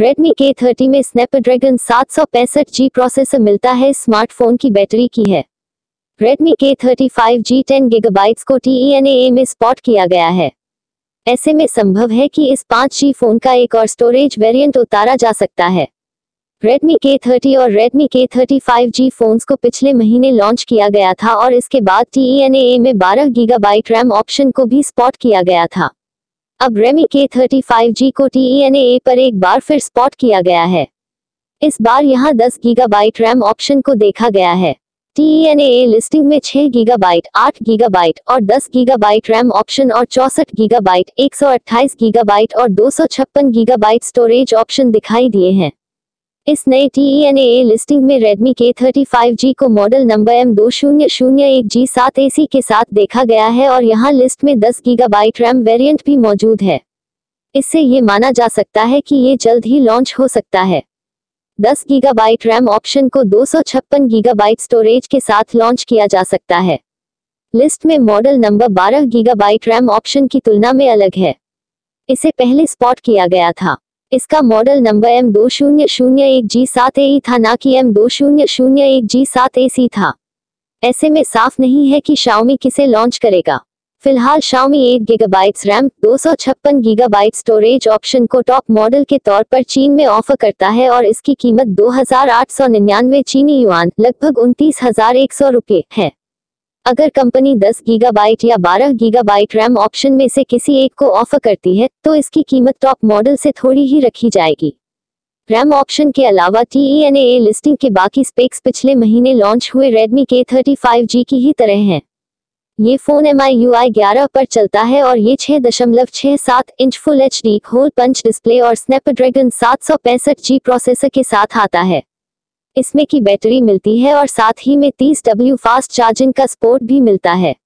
Redmi K30 में Snapdragon 765G processor मिलता है। स्मार्टफोन की बैटरी की है। Redmi K30 5G 10 GB को TENAA में स्पॉट किया गया है। ऐसे में संभव है कि इस 5G फोन का एक और स्टोरेज वेरिएंट उतारा जा सकता है। Redmi K30 और Redmi K30 5G फोन्स को पिछले महीने लॉन्च किया गया था और इसके बाद TENAA में 12 GB रैम ऑप्शन को भी स्पॉट किया गया था। अब Redmi K30 5G को TENAA पर एक बार फिर स्पॉट किया गया है। इस बार यहां 10 GB रैम ऑप्शन को देखा गया है। TENAA लिस्टिंग में 6 GB, 8 GB और 10 GB रैम ऑप्शन और 64 GB, 128 GB और 256 GB स्टोरेज ऑप्शन दिखाई दिए हैं। इस नए TENAA लिस्टिंग में Redmi K30 5G को मॉडल नंबर M2001G7AC के साथ देखा गया है और यहां लिस्ट में 10 GB रैम वेरिएंट भी मौजूद है। इससे ये माना जा सकता है कि ये जल्द ही लॉन्च हो सकता है। 10 GB रैम ऑप्शन को 256 GB स्टोरेज के साथ लॉन्च किया जा सकता है। लिस्ट में model number 12 GB RAM option की तुलना में अलग है। इसे पहले स्पॉट किया गया था। इसका मॉडल नंबर M2001G7AE था, ना कि M2001G7AC था। ऐसे में साफ नहीं है कि Xiaomi किसे लॉन्च करेगा। फिलहाल Xiaomi 8 GB RAM, 256 GB storage option को टॉप मॉडल के तौर पर चीन में ऑफर करता है और इसकी कीमत 2899 चीनी युआन, लगभग 29,100 रुपये है। अगर कंपनी 10 GB या 12 GB रैम ऑप्शन में से किसी एक को ऑफर करती है तो इसकी कीमत टॉप मॉडल से थोड़ी ही रखी जाएगी। रैम ऑप्शन के अलावा TENAA लिस्टिंग के बाकी स्पेक्स पिछले महीने लॉन्च हुए Redmi K30 5G की ही तरह हैं। ये फोन MIUI 11 पर चलता है और ये 6.67 inch full HD hole punch display और स्नैपड्रैगन 765G प्रोसेसर के साथ आता है। इसमें की बैटरी मिलती है और साथ ही में 30W फास्ट चार्जिंग का सपोर्ट भी मिलता है।